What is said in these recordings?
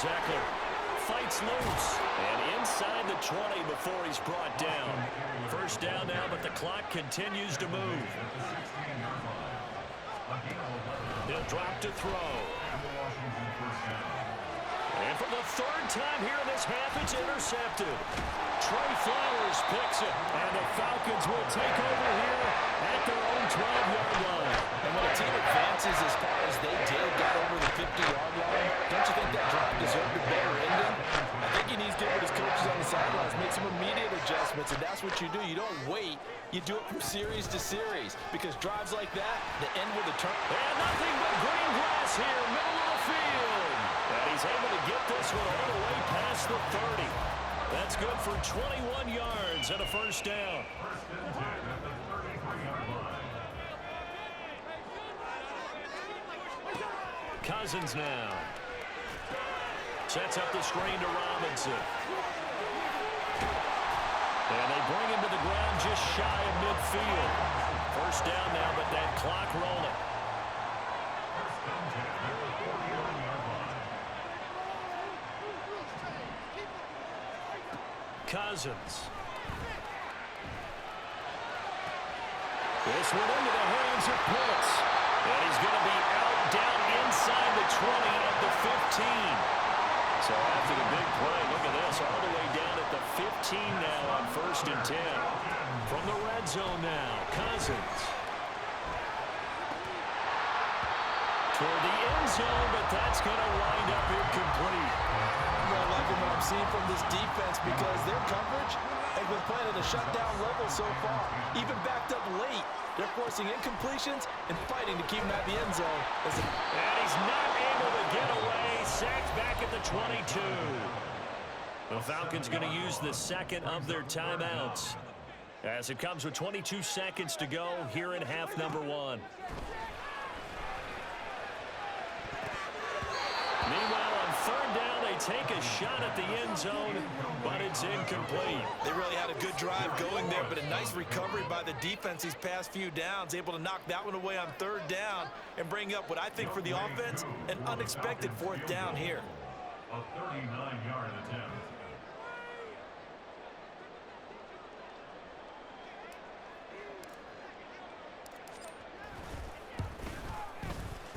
Eckler. Fights loose. And inside the 20 before he's brought down. First down now, but the clock continues to move. He'll drop to throw. And for the third time here in this half, it's intercepted. Trey Flowers picks it. And the Falcons will take over here at their own 12-yard line. And when a team advances as far as they did, got over the 50-yard line, don't you think that drive deserved a better ending? I think he needs to get with his coaches on the sidelines, make some immediate adjustments, and that's what you do. You don't wait. You do it from series to series, because drives like that, they end with a turn. And nothing but green grass here, middle of the field. And he's able to get this one all the way past the 30. That's good for 21 yards and a first down. Cousins now. Sets up the screen to Robinson. And they bring him to the ground just shy of midfield. First down now, but that clock rolling. Cousins. This one into the hands of Pitts. And he's going to be out down inside the 20 at the 15. So after the big play, look at this, all the way down at the 15 now on 1st and 10. From the red zone now, Cousins. Toward the end zone, but that's going to wind up incomplete. I'm liking what I'm seeing from this defense, because their coverage has been playing at a shutdown level so far. Even backed up late, they're forcing incompletions and fighting to keep him at the end zone. And he's not able to get away. Sacked back at the 22. The Falcons going to use the second of their timeouts, as it comes with 22 seconds to go here in half number 1. Meanwhile, on 3rd down, they take a shot at the end zone, but it's incomplete. They really had a good drive going there, but a nice recovery by the defense these past few downs, able to knock that one away on 3rd down and bring up what I think for the offense, an unexpected 4th down here. A 39-yard attempt.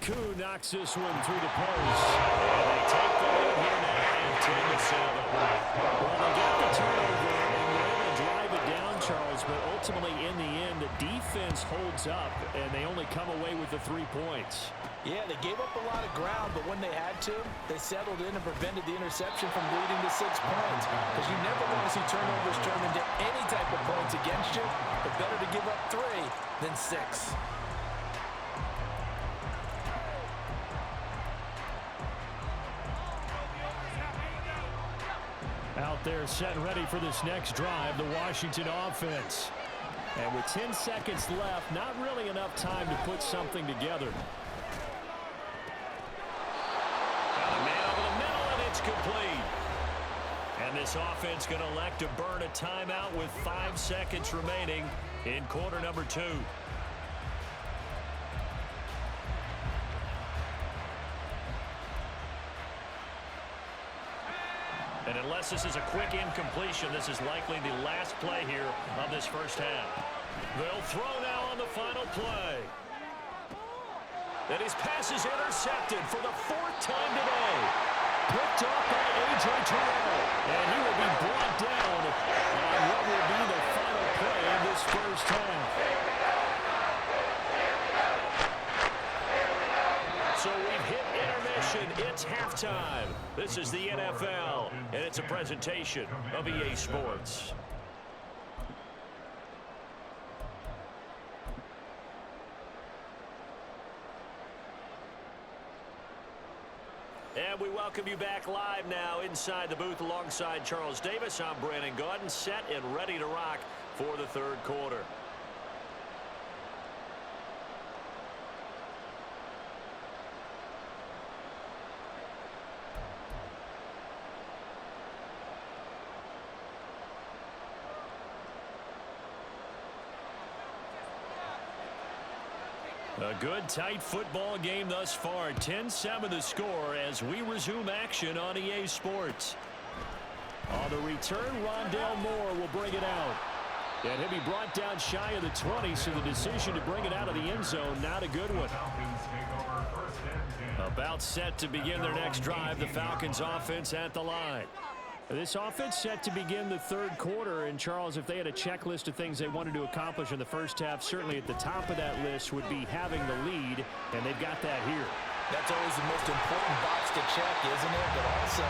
Koo knocks this one through the post. And they take the lead here now, 10-7. Well, they got the turnover, and were able to drive it down, Charles, but ultimately in the end, the defense holds up, and they only come away with the 3 points. Yeah, they gave up a lot of ground, but when they had to, they settled in and prevented the interception from leading to 6 points. Because you never want to see turnovers turn into any type of points against you, but better to give up 3 than 6. Out there set and ready for this next drive, the Washington offense. And with 10 seconds left, not really enough time to put something together. Got a man over the middle, and it's complete. And this offense going to elect to burn a timeout with 5 seconds remaining in quarter number 2. And unless this is a quick incompletion, this is likely the last play here of this first half. They'll throw now on the final play. And his pass is intercepted for the 4th time today. Picked up by A.J. Terrell. And he will be brought down on what will be the final play of this first half. So we've hit intermission. It's halftime. This is the NFL, and it's a presentation of EA Sports. And we welcome you back live now inside the booth alongside Charles Davis. I'm Brandon Gaudin, set and ready to rock for the 3rd quarter. A good, tight football game thus far. 10-7 the score as we resume action on EA Sports. On the return, Rondale Moore will bring it out. And he'll be brought down shy of the 20, so the decision to bring it out of the end zone, not a good one. About set to begin their next drive, the Falcons offense at the line. This offense set to begin the third quarter, and Charles, if they had a checklist of things they wanted to accomplish in the first half, certainly at the top of that list would be having the lead, and they've got that here. That's always the most important box to check, isn't it? But also,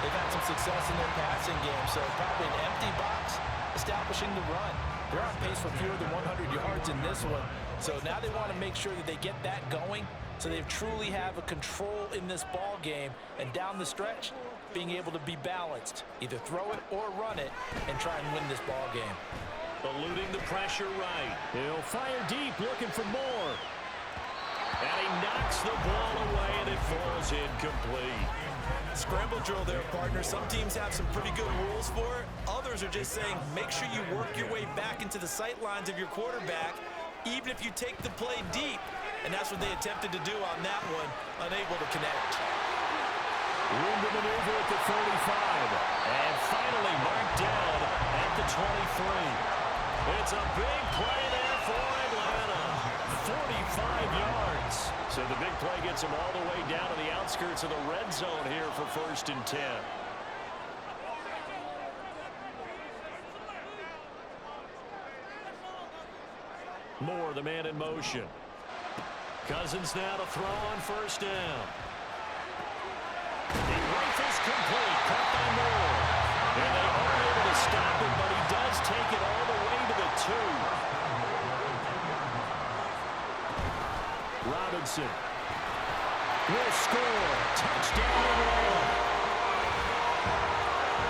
they've had some success in their passing game, so probably an empty box establishing the run. They're on pace for fewer than 100 yards in this one, so now they want to make sure that they get that going so they truly have a control in this ball game, and down the stretch, being able to be balanced, either throw it or run it, and try and win this ball game. Eluding the pressure right. He'll fire deep, looking for more. And he knocks the ball away, and it falls incomplete. Scramble drill there, partner. Some teams have some pretty good rules for it. Others are just saying, make sure you work your way back into the sight lines of your quarterback, even if you take the play deep. And that's what they attempted to do on that one, unable to connect. Room to maneuver at the 35. And finally marked down at the 23. It's a big play there for Atlanta. 45 yards. So the big play gets them all the way down to the outskirts of the red zone here for 1st and 10. Moore, the man in motion. Cousins now to throw on 1st down. He rifles complete, caught by Moore. And they aren't able to stop him, but he does take it all the way to the 2. Robinson will score. Touchdown Atlanta.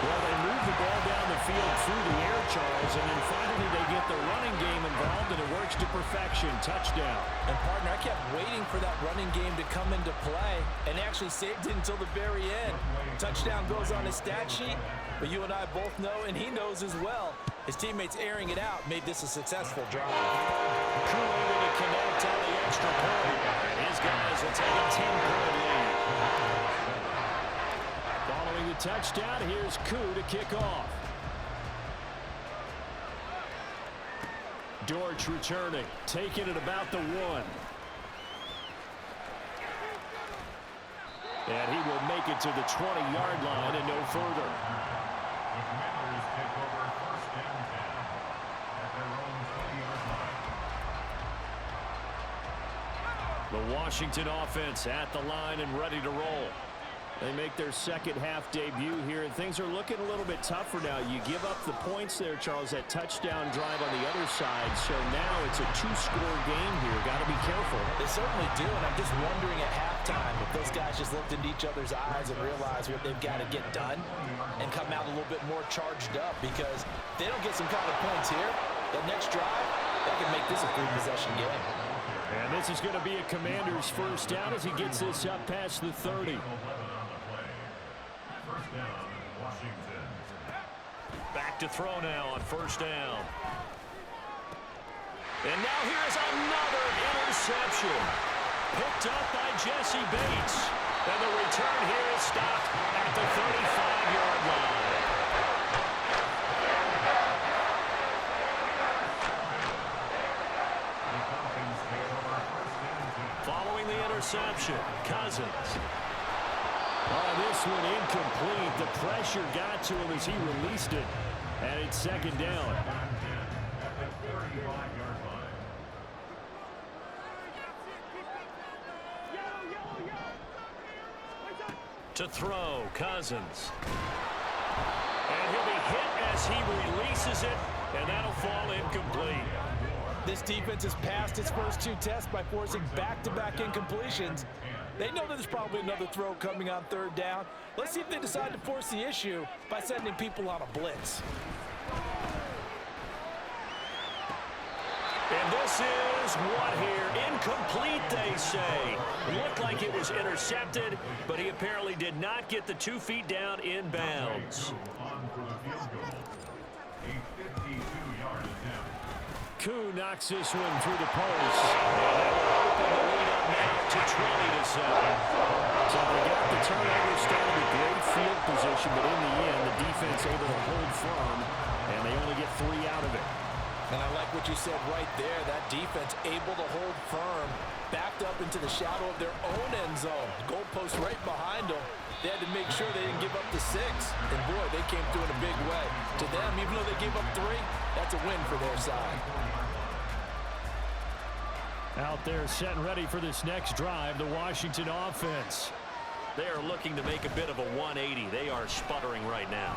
Well, they move the ball down the field through the air, Charles, and then finally they get the running game involved, and it works to perfection. Touchdown. And, partner, I kept waiting for that running game to come into play and actually saved it until the very end. Touchdown goes on his stat sheet, but you and I both know, and he knows as well, his teammates airing it out made this a successful drive. Koo able to connect on the extra point. His guys will take a 10-point lead. Following the touchdown, here's Koo to kick off. Dortch returning, taking it about the 1. And he will make it to the 20-yard line and no further. The Commanders take over 1st and 10 at their own 20-yard line. The Washington offense at the line and ready to roll. They make their second half debut here, and things are looking a little bit tougher now. You give up the points there, Charles, that touchdown drive on the other side. So now it's a 2-score game here. Got to be careful. They certainly do, and I'm just wondering at halftime if those guys just looked into each other's eyes and realized what they've got to get done and come out a little bit more charged up, because if they don't get some kind of points here, that next drive, that can make this a 3-possession game. And this is going to be a Commander's first down as he gets this up past the 30. First down, Washington. Back to throw now on 1st down. And now here's another interception. Picked up by Jesse Bates. And the return here is stopped at the 35-yard line. The Falcons take over 1st and 10. Following the interception, Cousins. Oh, this one incomplete. The pressure got to him as he released it. And it's 2nd down. At the 35-yard line. To throw, Cousins. And he'll be hit as he releases it, and that'll fall incomplete. This defense has passed its first 2 tests by forcing back-to-back incompletions. They know that there's probably another throw coming on 3rd down. Let's see if they decide to force the issue by sending people on a blitz. And this is what here? Incomplete, they say. Looked like it was intercepted, but he apparently did not get the 2 feet down in bounds. On for the field goal. A 52-yard attempt. Koo knocks this one through the post. And that will to 20-7. So they got the turnover, started with great field position, but in the end, the defense able to hold firm, and they only get 3 out of it. And I like what you said right there. That defense able to hold firm, backed up into the shadow of their own end zone. Goalpost right behind them. They had to make sure they didn't give up the 6. And boy, they came through in a big way. To them, even though they gave up 3, that's a win for their side. Out there set and ready for this next drive, the Washington offense. They are looking to make a bit of a 180. They are sputtering right now.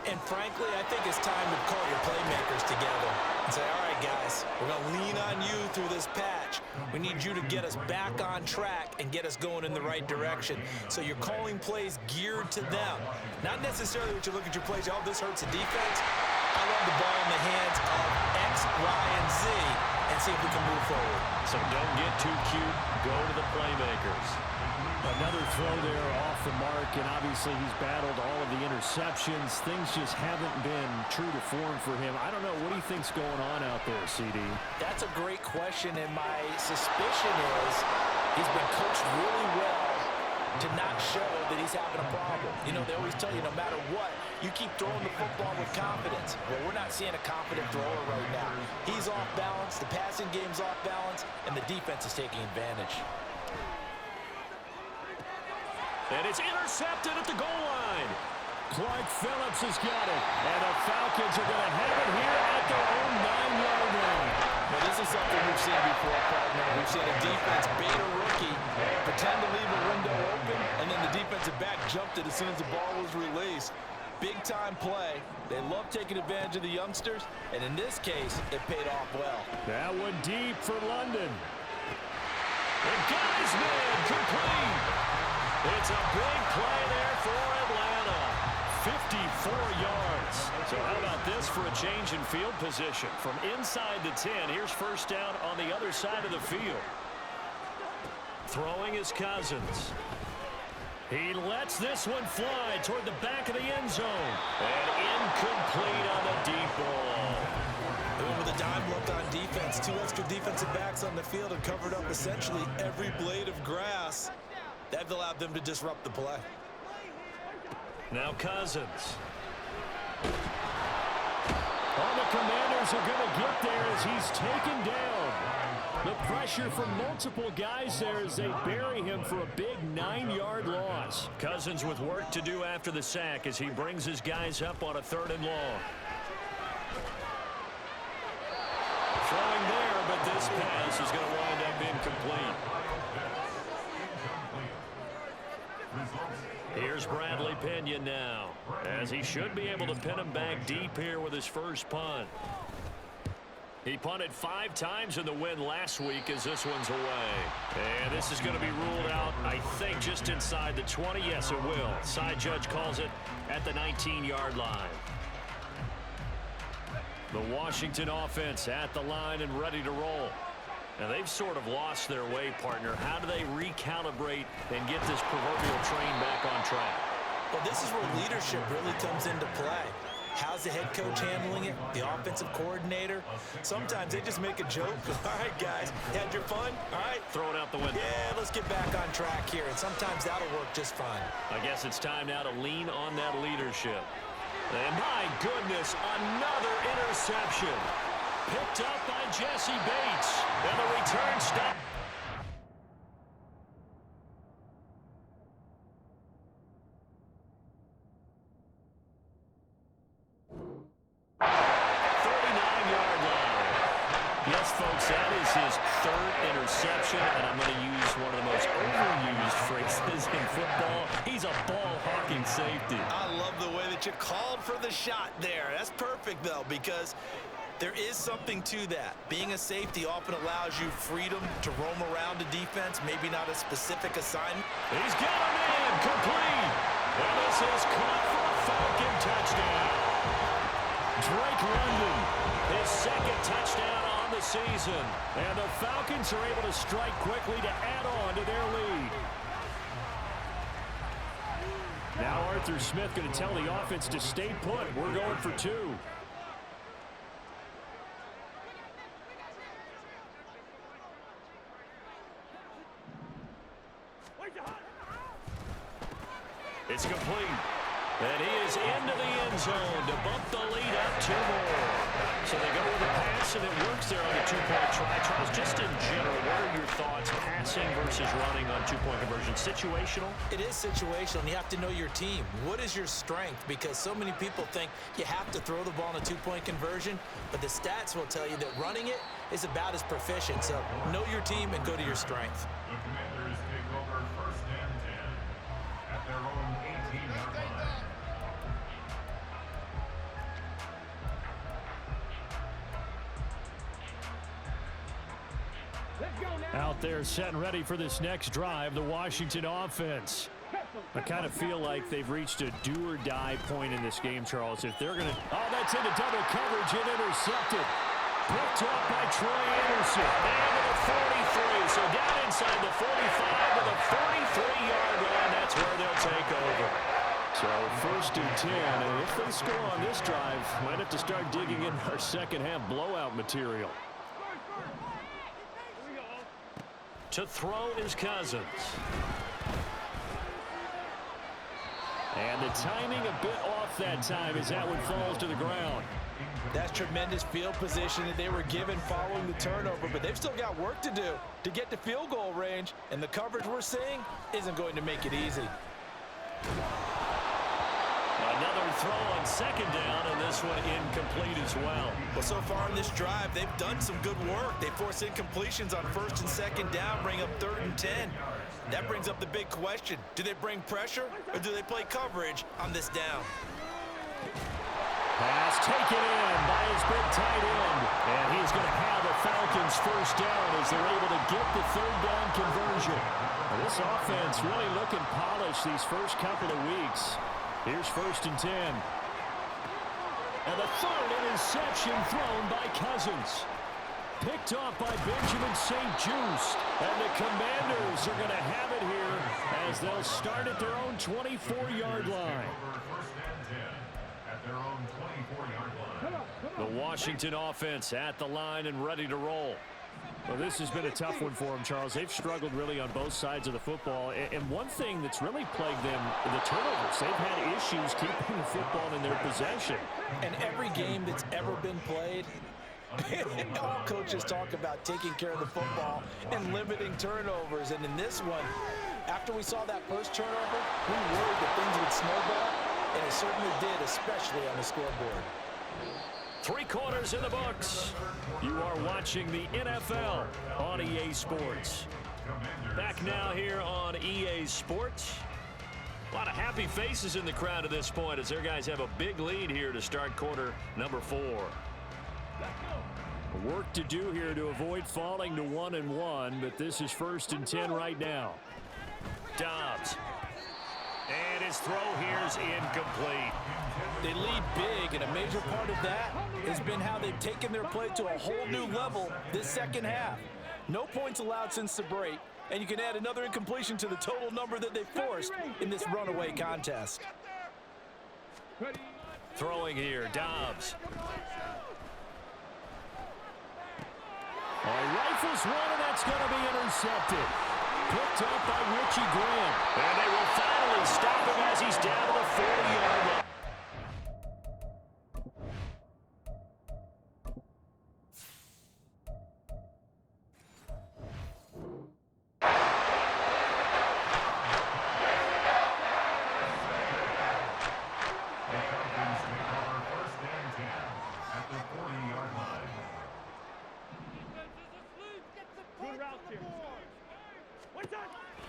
And frankly, I think it's time to call your playmakers together and say, all right, guys, we're going to lean on you through this patch. We need you to get us back on track and get us going in the right direction. So you're calling plays geared to them. Not necessarily what you look at your plays, oh, this hurts the defense. I love the ball in the hands of X, Y, and Z and see if we can move forward. So don't get too cute. Go to the playmakers. Another throw there off the mark, and obviously he's battled all of the interceptions. Things just haven't been true to form for him. I don't know. What do you think's going on out there, CD? That's a great question, and my suspicion is he's been coached really well to not show that he's having a problem. You know, they always tell you no matter what, you keep throwing the football with confidence. Well, we're not seeing a confident thrower right now. He's off balance, the passing game's off balance, and the defense is taking advantage. And it's intercepted at the goal line. Clark Phillips has got it. And the Falcons are going to have it here at their own 9-yard line. Now, this is something we've seen before, partner. We've seen a defense bait a rookie, pretend to leave a window open, and then the defensive back jumped it as soon as the ball was released. Big-time play. They love taking advantage of the youngsters, and in this case, it paid off well. That one deep for London. And Geisman complete. It's a big play there for Atlanta. 54 yards. So how about this for a change in field position? From inside the 10, here's first down on the other side of the field. Throwing is Cousins. He lets this one fly toward the back of the end zone. And incomplete on the deep ball. With a dime look on defense, 2 extra defensive backs on the field and covered up essentially every blade of grass. That allowed them to disrupt the play. Now Cousins. All the Commanders are going to get there as he's taken down. The pressure from multiple guys there as they bury him for a big 9-yard loss. Cousins with work to do after the sack as he brings his guys up on a 3rd and long. Throwing there, but this pass is going to wind up incomplete. Here's Bradley Pinion now, as he should be able to pin him back deep here with his first punt. He punted 5 times in the win last week as this one's away. And this is going to be ruled out, I think, just inside the 20. Yes, it will. Side judge calls it at the 19-yard line. The Washington offense at the line and ready to roll. Now, they've sort of lost their way, partner. How do they recalibrate and get this proverbial train back on track? Well, this is where leadership really comes into play. How's the head coach handling it? The offensive coordinator? Sometimes they just make a joke. All right, guys, had your fun? All right. Throw it out the window. Yeah, let's get back on track here. And sometimes that'll work just fine. I guess it's time now to lean on that leadership. And my goodness, another interception. Picked up by Jesse Bates. And the return stop. Folks, that is his 3rd interception, and I'm going to use one of the most overused phrases in football. He's a ball-hawking safety. I love the way that you called for the shot there. That's perfect, though, because there is something to that. Being a safety often allows you freedom to roam around the defense, maybe not a specific assignment. He's got a man complete. And this is caught for a Falcon touchdown. Drake London, his 2nd touchdown on the season. And the Falcons are able to strike quickly to add on to their lead. Now Arthur Smith going to tell the offense to stay put. We're going for 2. It's complete. And he is into the end zone to bump the lead up 2 more. So they go with a pass, and it works there on the 2-point try. Charles, just in general, what are your thoughts passing versus running on 2-point conversion? Situational? It is situational, and you have to know your team. What is your strength? Because so many people think you have to throw the ball in a 2-point conversion, but the stats will tell you that running it is about as proficient. So know your team and go to your strength. The Commanders take over first and 10 at their own 18-yard line. Out there setting ready for this next drive, the Washington offense. I kind of feel like they've reached a do-or-die point in this game, Charles. If they're going to... Oh, that's into double coverage and intercepted. Picked up by Troy Anderson. And to the 43. So down inside the 45 to the 43-yard line. That's where they'll take over. So first and 10, and if they score on this drive, might have to start digging in our second half blowout material. To throw is Cousins. And the timing a bit off that time as that one falls to the ground. That's tremendous field position that they were given following the turnover, but they've still got work to do to get to field goal range, and the coverage we're seeing isn't going to make it easy. Another throw on second down, and this one incomplete as well. Well, so far in this drive, they've done some good work. They force incompletions on first and second down, bring up 3rd and 10. That brings up the big question. Do they bring pressure, or do they play coverage on this down? Pass taken in by his big tight end. And he's going to have the Falcons first down as they're able to get the 3rd down conversion. Well, this offense really looking polished these first couple of weeks. Here's first and 10. And the 3rd interception thrown by Cousins. Picked off by Benjamin St-Juste. And the Commanders are going to have it here as they'll start at their own 24-yard line. First and 10 at their own 24-yard line. The Washington offense at the line and ready to roll. Well, this has been a tough one for them, Charles. They've struggled really on both sides of the football. And one thing that's really plagued them, the turnovers. They've had issues keeping the football in their possession. And every game that's ever been played, all coaches talk about taking care of the football and limiting turnovers. And in this one, after we saw that first turnover, we worried that things would snowball, and it certainly did, especially on the scoreboard. 3 quarters in the books. You are watching the NFL on EA Sports. Back now here on EA Sports. A lot of happy faces in the crowd at this point as their guys have a big lead here to start quarter number 4. Work to do here to avoid falling to 1-1, but this is first and 10 right now. Dobbs. And his throw here is incomplete. They lead big, and a major part of that has been how they've taken their play to a whole new level this second half. No points allowed since the break, and you can add another incompletion to the total number that they forced in this runaway contest. Throwing here, Dobbs. Rifles one, and that's going to be intercepted. Picked up by Richie Graham. And they will finally stop him as he's down to the 40-yard line.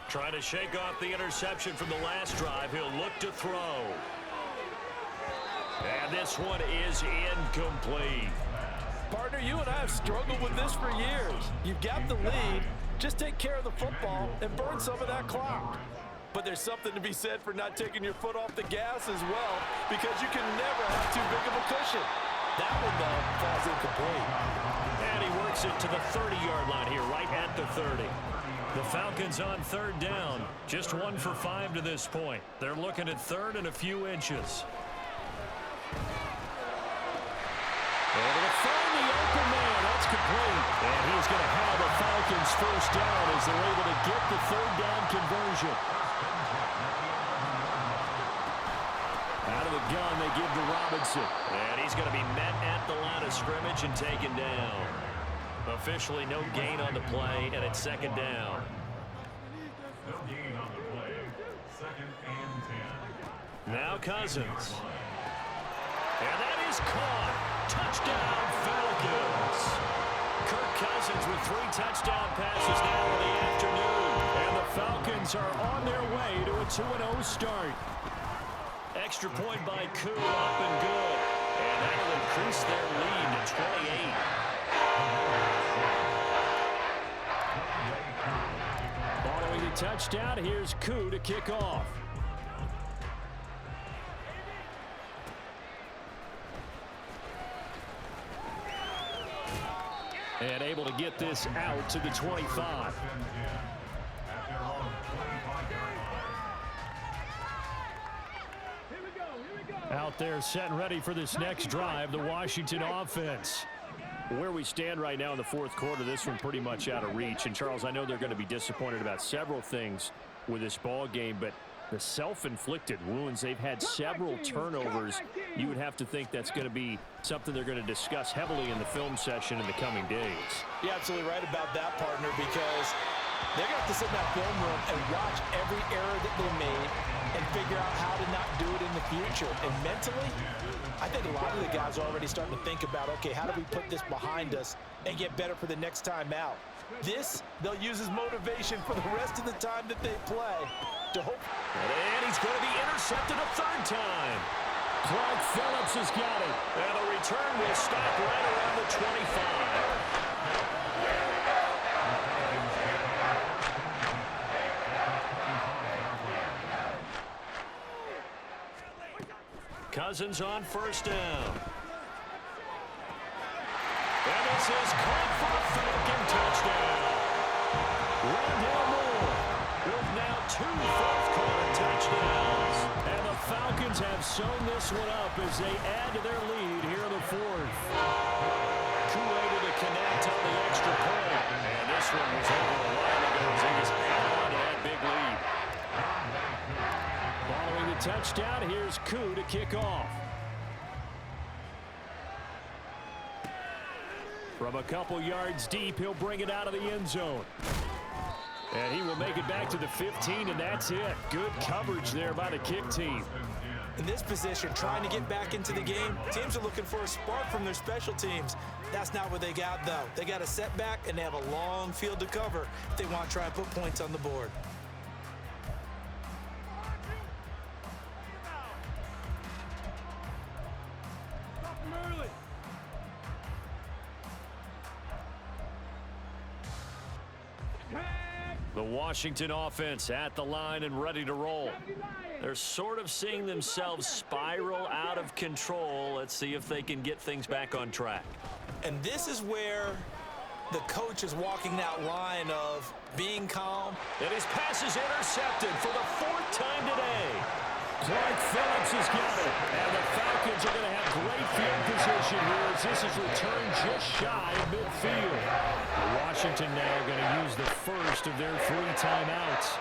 Trying to shake off the interception from the last drive. He'll look to throw. And this one is incomplete. Partner, you and I have struggled with this for years. You've got the lead. Just take care of the football and burn some of that clock. But there's something to be said for not taking your foot off the gas as well, because you can never have too big of a cushion. That one, though, falls incomplete. And he works it to the 30-yard line here, right at the 30. The Falcons on 3rd down. Just 1 for 5 to this point. They're looking at 3rd and a few inches. And to find the open man, that's complete. And he's going to have the Falcons first down as they're able to get the 3rd down conversion. Out of the gun, they give to Robinson. And he's going to be met at the line of scrimmage and taken down. Officially no gain on the play, and it's second down. No gain on the play. 2nd and 10. Now Cousins. And that is caught. Touchdown, Falcons. Kirk Cousins with 3 touchdown passes now in the afternoon. And the Falcons are on their way to a 2-0 start. Extra point by Koo, up and good. And that will increase their lead to 28. Following the touchdown, here's Koo to kick off. And able to get this out to the 25. At their own 25-yard line. Out there set and ready for this next drive, the Washington offense. Where we stand right now in the fourth quarter, this one pretty much out of reach. And, Charles, I know they're going to be disappointed about several things with this ball game, but the self-inflicted wounds, they've had several turnovers. You would have to think that's going to be something they're going to discuss heavily in the film session in the coming days. You're absolutely right about that, partner, because they're going to have to sit in that film room and watch every error that they made and figure out how to not do it in the future. And mentally, I think a lot of the guys are already starting to think about, okay, how do we put this behind us and get better for the next time out? This, they'll use as motivation for the rest of the time that they play to hope. And he's going to be intercepted a 3rd time. Clark Phillips has got it. And the return will stop right around the 25. Cousins on 1st down. And this is caught for a Falcon touchdown. Rondale Moore with now 2 fourth-quarter touchdowns. And the Falcons have sewn this one up as they add to their lead here in the 4th. Koo able to connect on the extra point. And this one was over a while ago as he was hanging on to that big lead. Following the touchdown, here's Koo to kick off. From a couple yards deep, he'll bring it out of the end zone. And he will make it back to the 15, and that's it. Good coverage there by the kick team. In this position, trying to get back into the game, teams are looking for a spark from their special teams. That's not what they got, though. They got a setback, and they have a long field to cover if they want to try and put points on the board. The Washington offense at the line and ready to roll. They're sort of seeing themselves spiral out of control. Let's see if they can get things back on track. And this is where the coach is walking that line of being calm. And his pass is intercepted for the 4th time today. Clark Phillips has got it. And the Falcons are going to have great field position here as this is returned just shy of midfield. Washington now going to use the first of their 3 timeouts.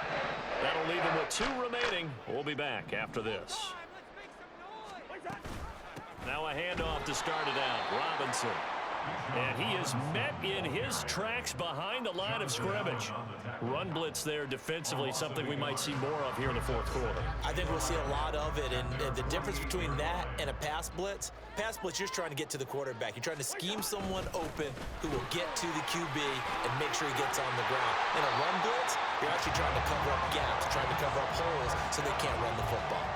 That'll leave them with 2 remaining. We'll be back after this. Now a handoff to start it out. Robinson. And he is met in his tracks behind the line of scrimmage. Run blitz there defensively, something we might see more of here in the 4th quarter. I think we'll see a lot of it, and the difference between that and a pass blitz, you're just trying to get to the quarterback. You're trying to scheme someone open who will get to the QB and make sure he gets on the ground. In a run blitz, you're actually trying to cover up gaps, trying to cover up holes so they can't run the football.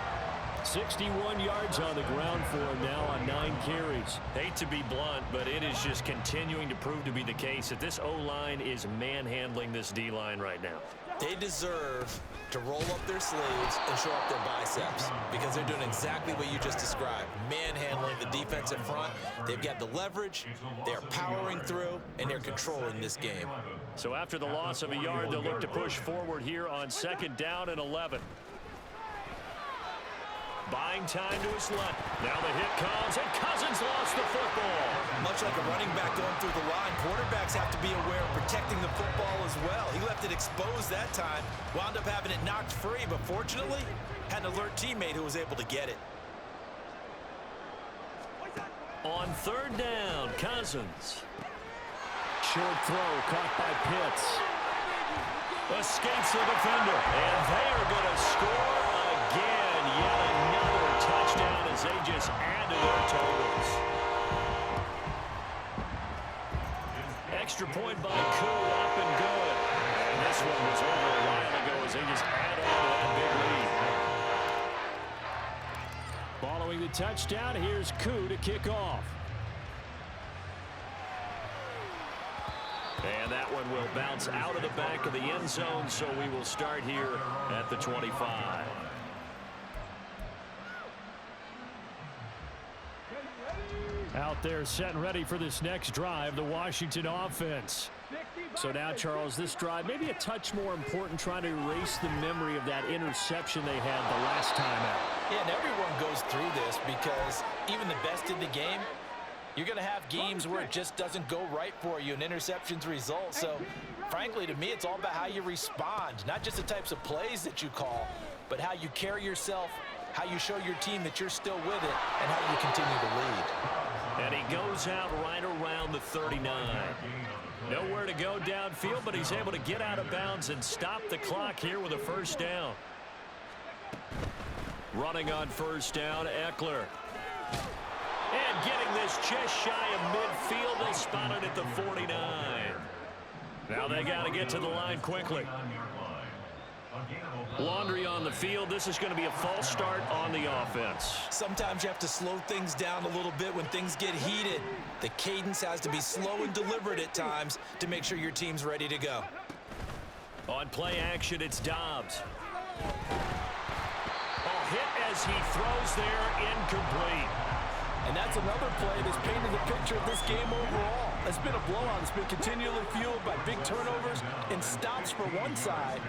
61 yards on the ground for him now on 9 carries. Hate to be blunt, but it is just continuing to prove to be the case that this O-line is manhandling this D-line right now. They deserve to roll up their sleeves and show up their biceps because they're doing exactly what you just described, manhandling the defensive front. They've got the leverage, they're powering through, and they're controlling this game. So after the loss of a yard, they'll look to push forward here on 2nd down and 11. Buying time to his left. Now the hit comes, and Cousins lost the football. Much like a running back going through the line, quarterbacks have to be aware of protecting the football as well. He left it exposed that time, wound up having it knocked free, but fortunately, had an alert teammate who was able to get it. On third down, Cousins. Short throw caught by Pitts. Escapes the defender, and they are going to score again. Yet another touchdown as they just add to their totals. Extra point by Koo, up and good. And this one was over a while ago as they just add on to that big lead. Following the touchdown, here's Koo to kick off. And that one will bounce out of the back of the end zone, so we will start here at the 25. Out there set and ready for this next drive, the Washington offense. So now, Charles, this drive maybe a touch more important, trying to erase the memory of that interception they had the last time out. Yeah, and everyone goes through this because even the best in the game, you're going to have games where it just doesn't go right for you and interceptions result. So, frankly, to me, it's all about how you respond, not just the types of plays that you call, but how you carry yourself, how you show your team that you're still with it, and how you continue to lead. And he goes out right around the 39. Nowhere to go downfield, but he's able to get out of bounds and stop the clock here with a first down. Running on first down, Eckler. And getting this just shy of midfield, they'll spot it at the 49. Now they got to get to the line quickly. Laundry on the field. This is going to be a false start on the offense. Sometimes you have to slow things down a little bit when things get heated. The cadence has to be slow and deliberate at times to make sure your team's ready to go. On play action, it's Dobbs. Oh, hit as he throws there, incomplete. And that's another play that's painted the picture of this game overall. It's been a blowout. It's been continually fueled by big turnovers and stops for one side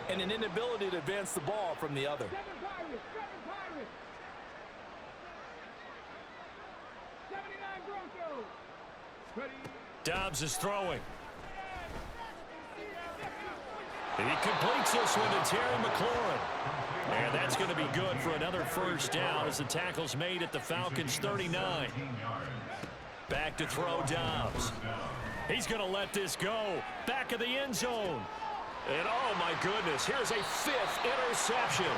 and an inability to advance the ball from the other. Dobbs is throwing. And he completes this one to Terry McLaurin. And that's going to be good for another first down as the tackle's made at the Falcons' 39. Back to throw Dobbs. He's going to let this go. Back of the end zone. And oh my goodness, here's a fifth interception.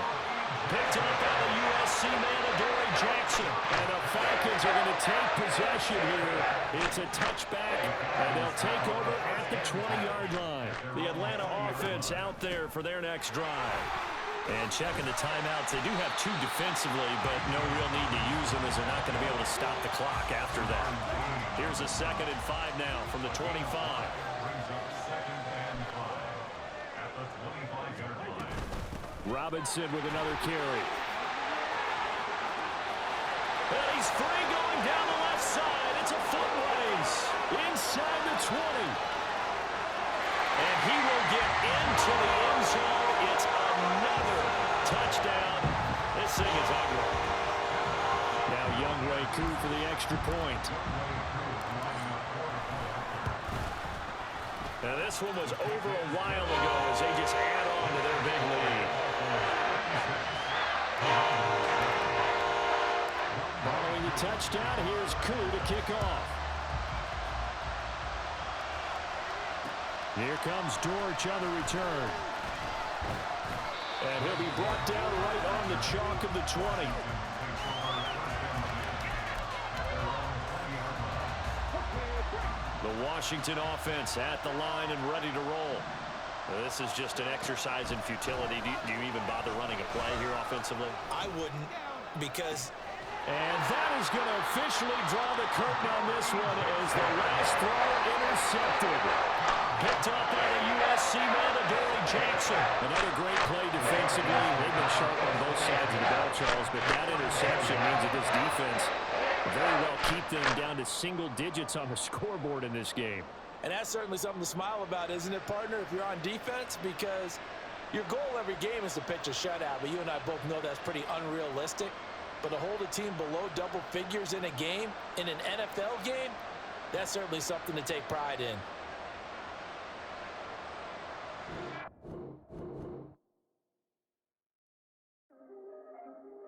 Picked up by the USC man, Adoree Jackson. And the Falcons are going to take possession here. It's a touchback, and they'll take over at the 20-yard line. The Atlanta offense out there for their next drive. And checking the timeouts, they do have two defensively, but no real need to use them as they're not going to be able to stop the clock after that. Here's a 2nd and 5 now from the 25. Robinson with another carry. And he's free going down the left side. It's a foot race inside the 20. And he will get into the end zone. It's another touchdown. This thing is ugly. Now Younghoe Koo for the extra point. Now this one was over a while ago as they just add on to their big lead. Following the touchdown, here's Koo to kick off. Here comes Dortch on the return. And he'll be brought down right on the chalk of the 20. The Washington offense at the line and ready to roll. This is just an exercise in futility. Do you even bother running a play here offensively? I wouldn't, because... And that is going to officially draw the curtain on this one as the last throw intercepted. Picked up by the USC man, Adoree Jackson. Another great play defensively. They've been sharp on both sides of the ball, Charles, but that interception means that this defense very well keep them down to single digits on the scoreboard in this game. And that's certainly something to smile about, isn't it, partner, if you're on defense? Because your goal every game is to pitch a shutout, but you and I both know that's pretty unrealistic. But to hold a team below double figures in a game, in an NFL game, that's certainly something to take pride in.